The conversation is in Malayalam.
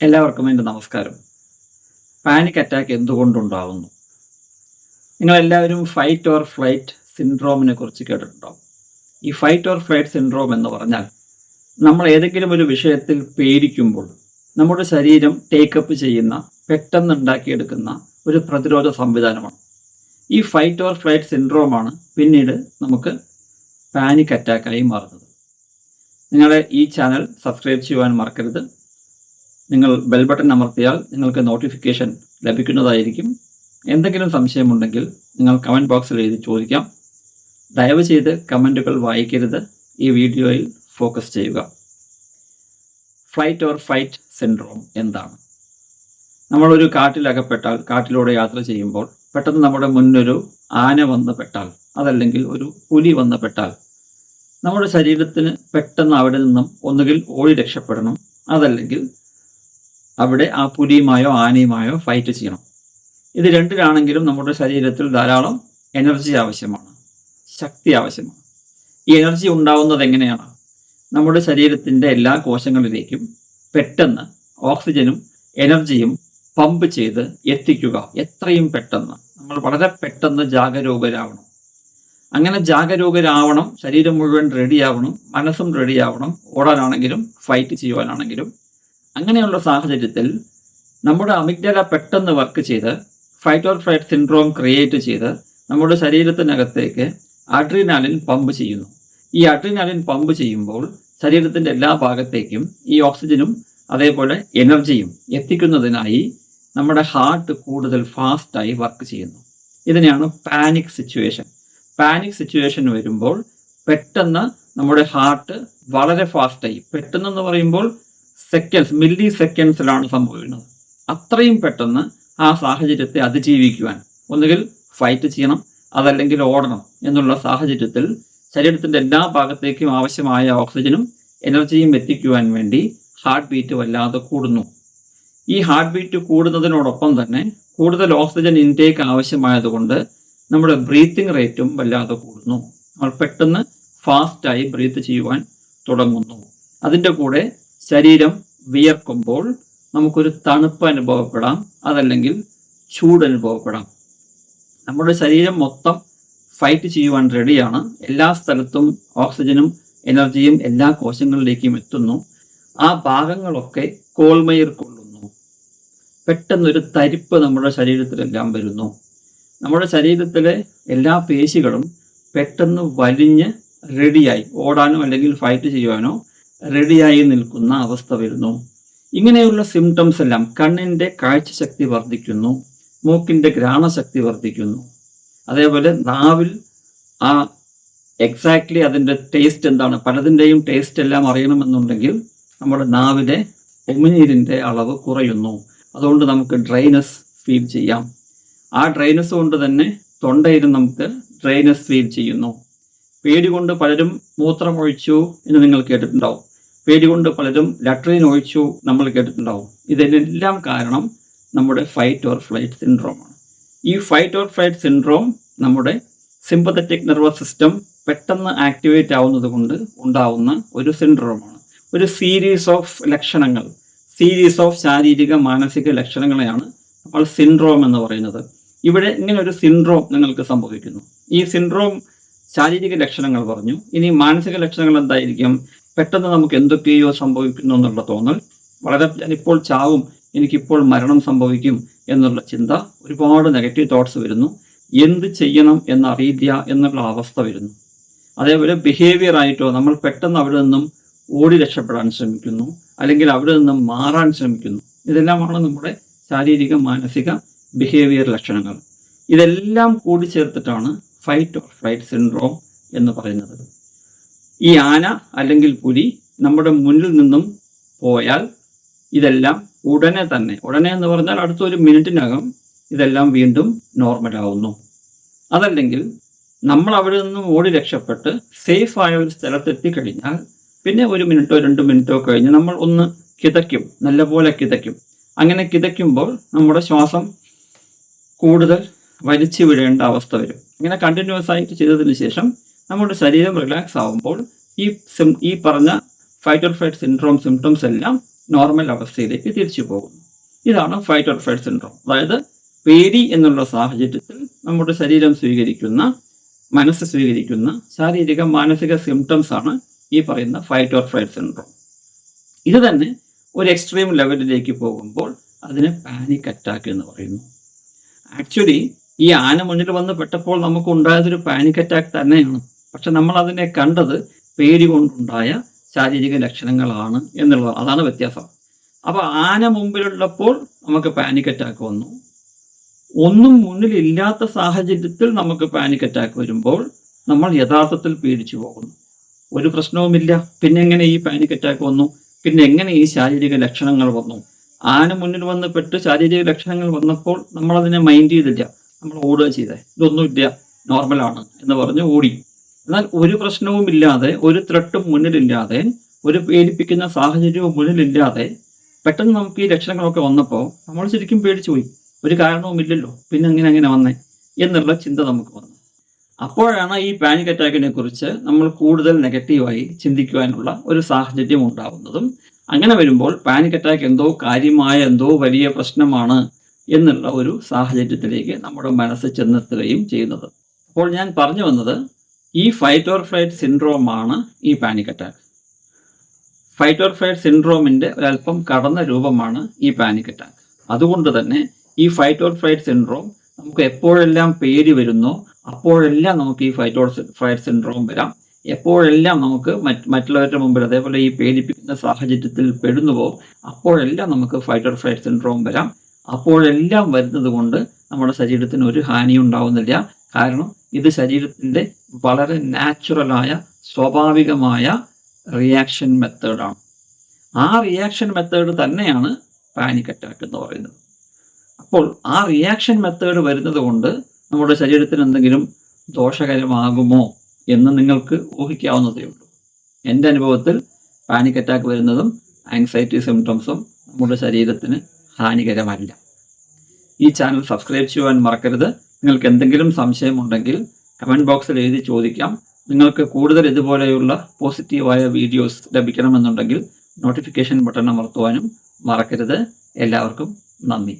എല്ലാവർക്കും എൻ്റെ നമസ്കാരം. പാനിക് അറ്റാക്ക് എന്തുകൊണ്ടുണ്ടാവുന്നു? നിങ്ങളെല്ലാവരും ഫൈറ്റ് ഓർ ഫ്ലൈറ്റ് സിൻഡ്രോമിനെ കുറിച്ച് കേട്ടിട്ടുണ്ടാവും. ഈ ഫൈറ്റ് ഓർ ഫ്ലൈറ്റ് സിൻഡ്രോം എന്ന് പറഞ്ഞാൽ നമ്മൾ ഏതെങ്കിലും ഒരു വിഷയത്തിൽ പേടിക്കുമ്പോൾ നമ്മുടെ ശരീരം ടേക്കപ്പ് ചെയ്യുന്ന, പെട്ടെന്ന് ഉണ്ടാക്കിയെടുക്കുന്ന ഒരു പ്രതിരോധ സംവിധാനമാണ്. ഈ ഫൈറ്റ് ഓർ ഫ്ലൈറ്റ് സിൻഡ്രോമാണ് പിന്നീട് നമുക്ക് പാനിക് അറ്റാക്കായി മാറുന്നത്. നിങ്ങളെ ഈ ചാനൽ സബ്സ്ക്രൈബ് ചെയ്യുവാൻ മറക്കരുത്. നിങ്ങൾ ബെൽ ബട്ടൺ അമർത്തിയാൽ നിങ്ങൾക്ക് നോട്ടിഫിക്കേഷൻ ലഭിക്കുന്നതായിരിക്കും. എന്തെങ്കിലും സംശയമുണ്ടെങ്കിൽ നിങ്ങൾ കമൻറ്റ് ബോക്സിൽ എഴുതി ചോദിക്കാം. ദയവ് ചെയ്ത് കമൻറ്റുകൾ വായിക്കരുത്. ഈ വീഡിയോയിൽ ഫോക്കസ് ചെയ്യുക. ഫ്ലൈറ്റ് ഓർ ഫൈറ്റ് സിൻഡ്രോം എന്താണ്? നമ്മളൊരു കാട്ടിലകപ്പെട്ടാൽ, കാട്ടിലൂടെ യാത്ര ചെയ്യുമ്പോൾ പെട്ടെന്ന് നമ്മുടെ മുന്നൊരു ആന വന്ന് പെട്ടാൽ, അതല്ലെങ്കിൽ ഒരു പുലി വന്ന് പെട്ടാൽ, നമ്മുടെ ശരീരത്തിന് പെട്ടെന്ന് അവിടെ നിന്നും ഒന്നുകിൽ ഓടി രക്ഷപ്പെടണം, അതല്ലെങ്കിൽ അവിടെ ആ പുലിയുമായോ ആനയുമായോ ഫൈറ്റ് ചെയ്യണം. ഇത് രണ്ടിലാണെങ്കിലും നമ്മുടെ ശരീരത്തിൽ ധാരാളം എനർജി ആവശ്യമാണ്, ശക്തി ആവശ്യമാണ്. ഈ എനർജി ഉണ്ടാവുന്നത് എങ്ങനെയാണ്? നമ്മുടെ ശരീരത്തിൻ്റെ എല്ലാ കോശങ്ങളിലേക്കും പെട്ടെന്ന് ഓക്സിജനും എനർജിയും പമ്പ് ചെയ്ത് എത്തിക്കുക എത്രയും പെട്ടെന്ന്. നമ്മൾ വളരെ പെട്ടെന്ന് ജാഗരൂകരാവണം. അങ്ങനെ ജാഗരൂകരാവണം, ശരീരം മുഴുവൻ റെഡിയാവണം, മനസ്സും റെഡിയാവണം, ഓടാനാണെങ്കിലും ഫൈറ്റ് ചെയ്യുവാനാണെങ്കിലും. അങ്ങനെയുള്ള സാഹചര്യത്തിൽ നമ്മുടെ അമിഗ്ഡല പെട്ടെന്ന് വർക്ക് ചെയ്ത് fight or flight syndrome create ചെയ്ത് നമ്മുടെ ശരീരത്തിനകത്തേക്ക് അഡ്രീനാലിൻ പമ്പ് ചെയ്യുന്നു. ഈ അഡ്രീനാലിൻ പമ്പ് ചെയ്യുമ്പോൾ ശരീരത്തിൻ്റെ എല്ലാ ഭാഗത്തേക്കും ഈ ഓക്സിജനും അതേപോലെ എനർജിയും എത്തിക്കുന്നതിനായി നമ്മുടെ ഹാർട്ട് കൂടുതൽ ഫാസ്റ്റായി വർക്ക് ചെയ്യുന്നു. ഇതിനെയാണ് പാനിക് സിറ്റുവേഷൻ. പാനിക് സിറ്റുവേഷൻ വരുമ്പോൾ പെട്ടെന്ന് നമ്മുടെ ഹാർട്ട് വളരെ ഫാസ്റ്റായി, പെട്ടെന്നെന്ന് പറയുമ്പോൾ സെക്കൻഡ്സ്, മില്ലി സെക്കൻഡ്സിലാണ് സംഭവിക്കുന്നത്. അത്രയും പെട്ടെന്ന് ആ സാഹചര്യത്തെ അതിജീവിക്കുവാൻ ഒന്നുകിൽ ഫൈറ്റ് ചെയ്യണം, അതല്ലെങ്കിൽ ഓടണം എന്നുള്ള സാഹചര്യത്തിൽ ശരീരത്തിൻ്റെ എല്ലാ ഭാഗത്തേക്കും ആവശ്യമായ ഓക്സിജനും എനർജിയും എത്തിക്കുവാൻ വേണ്ടി ഹാർട്ട് ബീറ്റ് വല്ലാതെ കൂടുന്നു. ഈ ഹാർട്ട് ബീറ്റ് കൂടുന്നതിനോടൊപ്പം തന്നെ കൂടുതൽ ഓക്സിജൻ ഇൻടേക്ക് ആവശ്യമായതുകൊണ്ട് നമ്മുടെ ബ്രീത്തിങ് റേറ്റും വല്ലാതെ കൂടുന്നു. നമ്മൾ പെട്ടെന്ന് ഫാസ്റ്റായി ബ്രീത്ത് ചെയ്യുവാൻ തുടങ്ങുന്നു. അതിൻ്റെ കൂടെ ശരീരം വിയർക്കുമ്പോൾ നമുക്കൊരു തണുപ്പ് അനുഭവപ്പെടാം, അതല്ലെങ്കിൽ ചൂട് അനുഭവപ്പെടാം. നമ്മുടെ ശരീരം മൊത്തം ഫൈറ്റ് ചെയ്യുവാൻ റെഡിയാണ്. എല്ലാ സ്ഥലത്തും ഓക്സിജനും എനർജിയും എല്ലാ കോശങ്ങളിലേക്കും എത്തുന്നു. ആ ഭാഗങ്ങളൊക്കെ കോൾമയിർ കൊള്ളുന്നു. പെട്ടെന്നൊരു തരിപ്പ് നമ്മുടെ ശരീരത്തിലെല്ലാം വരുന്നു. നമ്മുടെ ശരീരത്തിലെ എല്ലാ പേശികളും പെട്ടെന്ന് വലിഞ്ഞ് റെഡിയായി ഓടാനോ അല്ലെങ്കിൽ ഫൈറ്റ് ചെയ്യുവാനോ റെഡിയായി നിൽക്കുന്ന അവസ്ഥ വരുന്നു. ഇങ്ങനെയുള്ള സിംറ്റംസ് എല്ലാം, കണ്ണിൻ്റെ കാഴ്ചശക്തി വർദ്ധിക്കുന്നു, മൂക്കിൻ്റെ ഘ്രാണശക്തി വർദ്ധിക്കുന്നു, അതേപോലെ നാവിൽ ആ എക്സാക്ട്ലി അതിൻ്റെ ടേസ്റ്റ് എന്താണ്, പലതിൻ്റെയും ടേസ്റ്റ് എല്ലാം അറിയണമെന്നുണ്ടെങ്കിൽ നമ്മുടെ നാവിലെ ഉമിനീരിൻ്റെ അളവ് കുറയുന്നു. അതുകൊണ്ട് നമുക്ക് ഡ്രൈനസ് ഫീൽ ചെയ്യാം. ആ ഡ്രൈനസ് കൊണ്ട് തന്നെ തൊണ്ടയിൽ നമുക്ക് ഡ്രൈനസ് ഫീൽ ചെയ്യുന്നു. പേടി കൊണ്ട് പലരും മൂത്രമൊഴിച്ചു എന്ന് നിങ്ങൾ കേട്ടിട്ടുണ്ടാവും. പേടി കൊണ്ട് പലരും ലട്രീൻ ഒഴിച്ചു നമ്മൾ കേട്ടിട്ടുണ്ടാവും. ഇതിനെല്ലാം കാരണം നമ്മുടെ ഫൈറ്റ് ഓർ ഫ്ലൈറ്റ് സിൻഡ്രോമാണ്. ഈ ഫൈറ്റ് ഓർ ഫ്ലൈറ്റ് സിൻഡ്രോം നമ്മുടെ സിമ്പത്തറ്റിക് നെർവസ് സിസ്റ്റം പെട്ടെന്ന് ആക്ടിവേറ്റ് ആവുന്നത് കൊണ്ട് ഉണ്ടാവുന്ന ഒരു സിൻഡ്രോമാണ്. ഒരു സീരീസ് ഓഫ് ലക്ഷണങ്ങൾ, സീരീസ് ഓഫ് ശാരീരിക മാനസിക ലക്ഷണങ്ങളെയാണ് നമ്മൾ സിൻഡ്രോം എന്ന് പറയുന്നത്. ഇവിടെ ഇങ്ങനെ ഒരു സിൻഡ്രോം നിങ്ങൾക്ക് സംഭവിക്കുന്നു. ഈ സിൻഡ്രോം ശാരീരിക ലക്ഷണങ്ങൾ പറഞ്ഞു. ഇനി മാനസിക ലക്ഷണങ്ങൾ എന്തായിരിക്കും? പെട്ടെന്ന് നമുക്ക് എന്തൊക്കെയോ സംഭവിക്കുന്നു എന്നുള്ള തോന്നൽ, വളരെ ഞാനിപ്പോൾ ചാവും, എനിക്കിപ്പോൾ മരണം സംഭവിക്കും എന്നുള്ള ചിന്ത, ഒരുപാട് നെഗറ്റീവ് തോട്ട്സ് വരുന്നു. എന്ത് ചെയ്യണം എന്നറിയില്ല എന്നുള്ള അവസ്ഥ വരുന്നു. അതേപോലെ ബിഹേവിയർ ആയിട്ടോ നമ്മൾ പെട്ടെന്ന് അവിടെ നിന്നും ഓടി രക്ഷപ്പെടാൻ ശ്രമിക്കുന്നു, അല്ലെങ്കിൽ അവിടെ നിന്നും മാറാൻ ശ്രമിക്കുന്നു. ഇതെല്ലാമാണ് നമ്മുടെ ശാരീരിക മാനസിക ബിഹേവിയർ ലക്ഷണങ്ങൾ. ഇതെല്ലാം കൂടി ചേർത്തിട്ടാണ് ഫൈറ്റ് ഓർ ഫ്ലൈറ്റ് സിൻഡ്രോം എന്ന് പറയുന്നത്. ഈ ആന അല്ലെങ്കിൽ പുലി നമ്മുടെ മുന്നിൽ നിന്നും പോയാൽ ഇതെല്ലാം ഉടനെ എന്ന് പറഞ്ഞാൽ അടുത്തൊരു മിനിറ്റിനകം ഇതെല്ലാം വീണ്ടും നോർമലാവുന്നു. അതല്ലെങ്കിൽ നമ്മൾ അവിടെ നിന്നും ഓടി രക്ഷപ്പെട്ട് സേഫായ ഒരു സ്ഥലത്തെത്തിക്കഴിഞ്ഞാൽ പിന്നെ 1 മിനിറ്റോ 2 മിനിറ്റോ കഴിഞ്ഞ് നമ്മൾ ഒന്ന് കിതയ്ക്കും, നല്ലപോലെ കിതയ്ക്കും. അങ്ങനെ കിതയ്ക്കുമ്പോൾ നമ്മുടെ ശ്വാസം കൂടുതൽ വലിച്ചു വിടേണ്ട അവസ്ഥ വരും. ഇങ്ങനെ കണ്ടിന്യൂസ് ആയിട്ട് ചെയ്തതിന് ശേഷം നമ്മുടെ ശരീരം റിലാക്സ് ആവുമ്പോൾ ഈ പറഞ്ഞ fight or flight syndrome symptoms എല്ലാം നോർമൽ അവസ്ഥയിലേക്ക് തിരിച്ചു പോകുന്നു. ഇതാണ് ഫൈറ്റ് ഓർ ഫ്ലൈറ്റ് സിൻഡ്രോം. അതായത് പേടി എന്നുള്ള സാഹചര്യത്തിൽ നമ്മുടെ ശരീരം സ്വീകരിക്കുന്ന, മനസ്സ് സ്വീകരിക്കുന്ന ശാരീരിക മാനസിക സിംറ്റംസ് ആണ് ഈ പറയുന്ന ഫൈറ്റ് ഓർ ഫ്ലൈറ്റ് സിൻഡ്രോം. ഇത് തന്നെ ഒരു എക്സ്ട്രീം ലെവലിലേക്ക് പോകുമ്പോൾ അതിന് പാനിക് അറ്റാക്ക് എന്ന് പറയുന്നു. ആക്ച്വലി ഈ ആന മുന്നിൽ വന്ന് പെട്ടപ്പോൾ നമുക്ക് ഉണ്ടായതൊരു പാനിക് അറ്റാക്ക് തന്നെയാണ്. പക്ഷെ നമ്മൾ അതിനെ കണ്ടത് പേടി കൊണ്ടുണ്ടായ ശാരീരിക ലക്ഷണങ്ങളാണ് എന്നുള്ളതാണ്. അതാണ് വ്യത്യാസം. അപ്പൊ ആന മുമ്പിലുള്ളപ്പോൾ നമുക്ക് പാനിക് അറ്റാക്ക് വന്നു. ഒന്നും മുന്നിലില്ലാത്ത സാഹചര്യത്തിൽ നമുക്ക് പാനിക് അറ്റാക്ക് വരുമ്പോൾ നമ്മൾ യഥാർത്ഥത്തിൽ പേടിച്ചു പോകുന്നു. ഒരു പ്രശ്നവുമില്ല, പിന്നെ എങ്ങനെ ഈ പാനിക് അറ്റാക്ക് വന്നു, പിന്നെ എങ്ങനെ ഈ ശാരീരിക ലക്ഷണങ്ങൾ വന്നു? ആന മുന്നിൽ വന്ന് പെട്ട് ശാരീരിക ലക്ഷണങ്ങൾ വന്നപ്പോൾ നമ്മൾ അതിനെ മൈൻഡ് ചെയ്തില്ല, നമ്മൾ ഓടുക ചെയ്തേ, ഇതൊന്നുമില്ല, നോർമലാണ് എന്ന് പറഞ്ഞ് ഓടി. എന്നാൽ ഒരു പ്രശ്നവുമില്ലാതെ, ഒരു ത്രെട്ടും മുന്നിലില്ലാതെ, ഒരു പേടിപ്പിക്കുന്ന സാഹചര്യവും മുന്നിലില്ലാതെ പെട്ടെന്ന് നമുക്ക് ഈ ലക്ഷണങ്ങളൊക്കെ വന്നപ്പോൾ നമ്മൾ ശരിക്കും പേടിച്ചു പോയി. ഒരു കാരണവുമില്ലല്ലോ, പിന്നെ എങ്ങനെ വന്നേ എന്നുള്ള ചിന്ത നമുക്ക് വന്നു. അപ്പോഴാണ് ഈ പാനിക് അറ്റാക്കിനെ കുറിച്ച് നമ്മൾ കൂടുതൽ നെഗറ്റീവായി ചിന്തിക്കുവാനുള്ള ഒരു സാഹചര്യം ഉണ്ടാവുന്നതും. അങ്ങനെ വരുമ്പോൾ പാനിക് അറ്റാക്ക് എന്തോ വലിയ പ്രശ്നമാണ് എന്നുള്ള ഒരു സാഹചര്യത്തിലേക്ക് നമ്മുടെ മനസ്സ് ചെന്നെത്തുകയും ചെയ്യുന്നത്. അപ്പോൾ ഞാൻ പറഞ്ഞു വന്നത്, ഈ ഫൈറ്റ് ഓർ ഫ്ലൈറ്റ് സിൻഡ്രോമാണ് ഈ panic attack. Fight or flight സിൻഡ്രോമിന്റെ ഒരല്പം കടന്ന രൂപമാണ് ഈ പാനിക് അറ്റാക്ക്. അതുകൊണ്ട് തന്നെ ഈ ഫൈറ്റ് ഓർ ഫ്ലൈറ്റ് സിൻഡ്രോം നമുക്ക് എപ്പോഴെല്ലാം പേടി വരുന്നോ അപ്പോഴെല്ലാം നമുക്ക് ഈ ഫൈറ്റ് ഓർ ഫ്ലൈറ്റ് സിൻഡ്രോം വരാം. എപ്പോഴെല്ലാം നമുക്ക് മറ്റുള്ളവരുടെ മുമ്പിൽ അതേപോലെ ഈ പേടിപ്പിക്കുന്ന സാഹചര്യത്തിൽ പെടുന്നുവോ അപ്പോഴെല്ലാം നമുക്ക് ഫൈറ്റ് ഓർ ഫ്ലൈറ്റ് സിൻഡ്രോം വരാം. അപ്പോഴെല്ലാം വരുന്നത് കൊണ്ട് നമ്മുടെ ശരീരത്തിന് ഒരു ഹാനിയും ഉണ്ടാവുന്നില്ല. കാരണം ഇത് ശരീരത്തിൻ്റെ വളരെ നാച്ചുറലായ സ്വാഭാവികമായ റിയാക്ഷൻ മെത്തേഡാണ്. ആ റിയാക്ഷൻ മെത്തേഡ് തന്നെയാണ് പാനിക് അറ്റാക്ക് എന്ന് പറയുന്നത്. അപ്പോൾ ആ റിയാക്ഷൻ മെത്തേഡ് വരുന്നത് കൊണ്ട് നമ്മുടെ ശരീരത്തിന് എന്തെങ്കിലും ദോഷകരമാകുമോ എന്ന് നിങ്ങൾക്ക് ഊഹിക്കാവുന്നതേ ഉള്ളൂ. എൻ്റെ അനുഭവത്തിൽ പാനിക് അറ്റാക്ക് വരുന്നതും ആങ്സൈറ്റി സിംറ്റംസും നമ്മുടെ ശരീരത്തിന് ഹാനികരമല്ല. ഈ ചാനൽ സബ്സ്ക്രൈബ് ചെയ്യുവാൻ മറക്കരുത്. നിങ്ങൾക്ക് എന്തെങ്കിലും സംശയമുണ്ടെങ്കിൽ കമൻറ്റ് ബോക്സിൽ എഴുതി ചോദിക്കാം. നിങ്ങൾക്ക് കൂടുതൽ ഇതുപോലെയുള്ള പോസിറ്റീവായ വീഡിയോസ് ലഭിക്കണമെന്നുണ്ടെങ്കിൽ നോട്ടിഫിക്കേഷൻ ബട്ടൺ അമർത്തുവാനും മറക്കരുത്. എല്ലാവർക്കും നന്ദി.